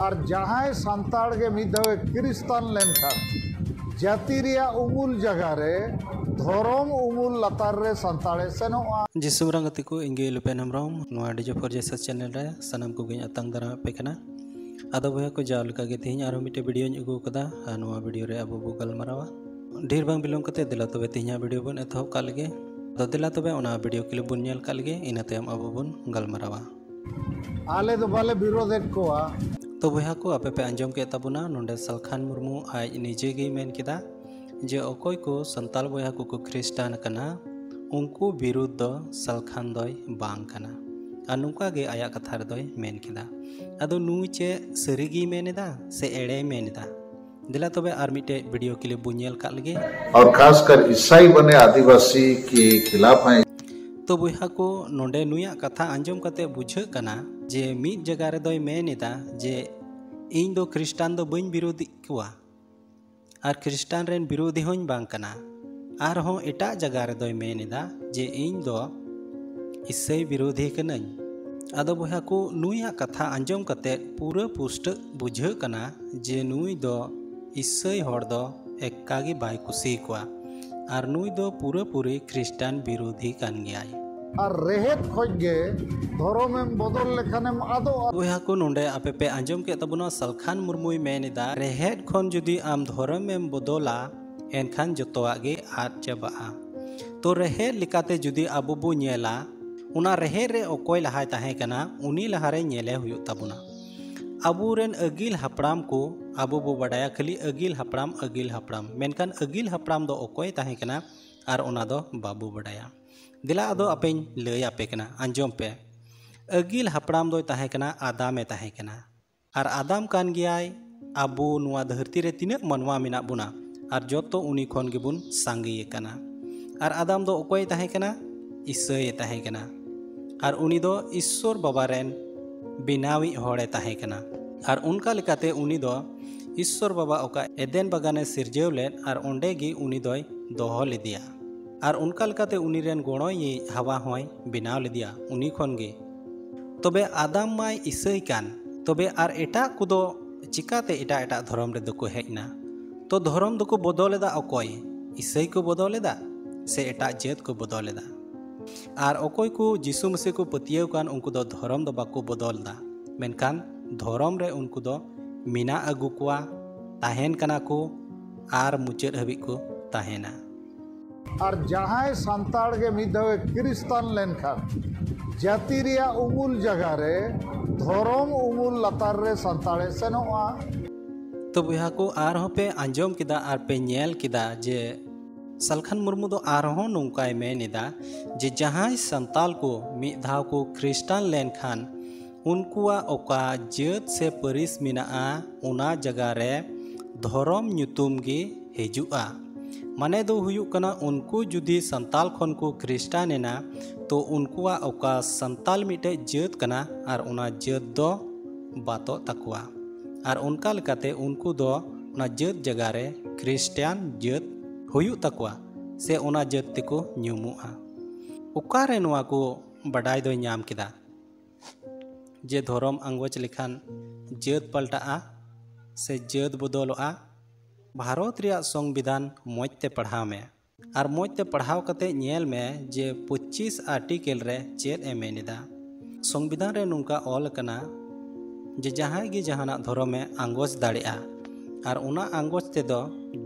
और जहां सांताड़ के मिदावे क्रिस्तान लेनखान जाति रिया उमुल जगह रे धर्म उमुल लतार रे सांताड़े सेनोआ जिसुम रंगति को इंगे लुपेन हमराम नोआ डीजे फॉर जेसस चैनल रे सनम को गई अतंग दरा पे कना आदो भया को जाल का गे तेहिं आरो मिटे वीडियो अगु कदा नोआ वीडियो रे अबो गल मरावा ढेर बांग बिलोंग कते दिला तबे तेहिं वीडियो बन एथो कालगे दो दिला तबे ओना वीडियो क्लिप बुन नेल कालगे इना तयम अबो बन गल मरावा आले दो बाले विरोधेट कोआ तो भया को आपे पे अंजम के तबुना नोंडे सलखान मुर्मू आज निजे गे मेन किदा जे अकोय को संताल बया को ख्रिस्टान कना उनको विरुद्ध सलखान दय बांग कना आ नुका गे आया कथा दय मेन किदा आदो नुई चे सरीगी मेनेदा से एड़े मेनेदा दिला तबे आर मिटे वीडियो क्लिप बुनियल का लगे और खासकर ईसाई बने आदिवासी के खिलाफ हैं। तो बुहा को नोंडे नुया कथा अंजम कते बुझे कना जे मीट जगह रे दय मेनेदा जे इन दो ख्रिस्टान दो बइन विरोधी कुआ और ख्रिस्टान रेन विरोधी हों बांग कना आर हों एटा जगह रे दय मेनेदा जे इन दो ईसाई विरोधी कनई आदो बुहा को नुया कथा अंजम कते पूरा पुष्ट बुझे कना जे नुई दो ईसाई हर दो एक्कागी बाय कुसी कुआ और नुई दो पूरा पूरी ख्रिस्टान विरोधी कान गयाय और रेहेत खोजगे धर्म में बदल लेखानेम आदो बुहा को नोंडे आपे पे अंजम के तबुना सलखान मुर्मुई मेनेदा रेहेत खन जुदी आम धर्म में बदला एनखान जतोआगे आद चाबाआ तो रेहेत लिकाते जुदी आबो बो नेला उना रेहेत रे अकोय लहाय ताहे कना उनी लहारे नेले हुयु ताबुना आबुरेन अगिल हापड़ाम को आबो बो बडाया खाली अगिल हापड़ाम मेनखान अगिल हापड़ाम दो अकोय ताहे कना आर ओना दो बाबू बडाया दिला आदो अपेन लय आपे कना अंजम पे अगिल हापड़ाम दो ताहे कना आदामे ताहे कना आर आदाम कान गियाय आबो नुआ धरती रे तिना मनवा मेना बुना आर जतो उनी खन गेबुन सांगे कना आर आदाम दो अकोय ताहे कना ईसाई ताहे कना आर उनी दो ईश्वर बाबा रेन बिनावी होड़े ताहे कना आर उनका लेकाते उनी दो ईश्वर बाबा ओका एदेन बागाने सिरजेव लेन आर ओंडे गी उनी दोय दोहो लेदिया आर उनका लेकाते उनी रेन गोणो ये हवा होय बिनाव लेदिया उनी खन गे तबे आदाम माय ईसाई कान तबे आर एटा कुदो चिकाते एटा एटा धर्म रे दको हेजना तो धर्म दको बदलेदा अकोय ईसाई को बदलेदा से एटा जेत को बदलेदा आर अकोय को जिसु मसीह को पतियव कान उनको दो धर्म दो बाको बदलदा मेनकान धर्म रे उनको दो मिना अगु कुआ ताहेन कना को आर मुचेद हबी को ताहेना और जहां सांताड़ के मिदावे क्रिस्तान लेनखान जाति रिया उमुल जगह रे धर्म उमुल लतार रे सांताड़े सेनोआ तो बुहा को आर हो पे अंजम किदा आर पे नेल किदा जे सलखान मुर्मू दो आरहों नौकाय मेनेदा जे जहां संताल को मिद धाव को ख्रिस्टान लेनखान उनकुआ ओका जेत से परिस मिनाआ उना जगह रे धर्म ᱧᱩᱛᱩᱢ गे हेजुआ माने दो हुयुक कना उनको जुदी संताल खन को ख्रिस्टान एना तो उनकुआ ओका संताल मिटे जेत कना आर उना जेत दो बातो तकुआ आर उनका लेकाते उनको दो उना जेत जगह रे ख्रिस्टान जेत हुयुक तकुआ से ओना जेत तेको ᱧᱩᱢᱩᱜᱼᱟ ओकारे नोआ को बडाय दो ᱧᱟᱢ किदा जे धर्म आंगोच लेखान जेत पलटाआ से जेत बदलोआ भारत रिया संविधान मोजते पढ़ाव में आर मोजते पढ़ाव कते नेल में जे 25 आर्टिकल रे चेत ए मेनेदा संविधान रे नुंका ऑल कना जे जहां गे जहाना धर्म में आंगोच दाड़ेआ आर उना आंगोच ते दो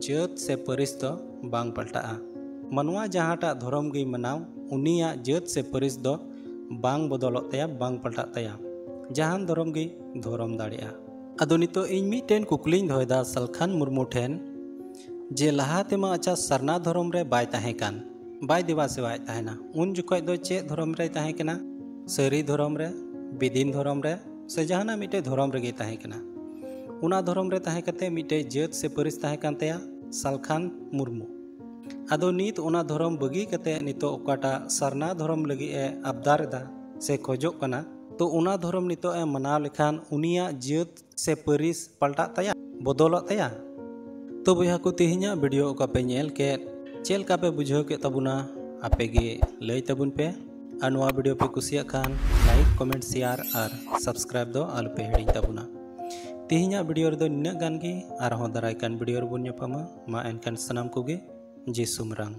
जेत से परिस दो बांग पलटाआ मनवा जहाटा धर्म गे मनाव उनिया जेत से परिस दो बांग बदलत तया बांग पलटा तया जहान धर्म गे धर्म दाड़ेआ अदो नितो इन मिटेन कुकलिंग धोयदा सलखान मुर्मू ठेन जे लहा तेमा अच्छा सरना धर्म रे बाय ताहे कान बाय दिवा सेवाय ताहेना उन जुखय दो चे धर्म रे ताहे कना सरी धर्म रे बिदिन धर्म रे से जहाना मिटे धर्म रे गे ताहे कना उना धर्म रे ताहे कते मिटे जेत से परिस ताहे कान तया सलखान मुर्मू आदो नित उना धर्म बगी कते नितो ओकाटा सरना धर्म लगी ए अबदारदा से खोजो कना तो उना धर्म नितो ए मनाव लेखान उनिया जेत से परिस पलटा तया बदलत तया तो बुहा को तेहिया वीडियो का पे नेल के चेल का पे बुझो के तबुना आपे गे लय तबुन पे अनुआ वीडियो पे कुसिया खान लाइक कमेंट शेयर और सब्सक्राइब दो आल पे हेड़ी तबुना तिहिᱧाग वीडियो रेदो निनाग गान गे आरहों दाराय कान वीडियो रेबोन ᱧᱟᱯᱟᱢᱟ मा एनकान सनाम कोगे जेसु मरांग।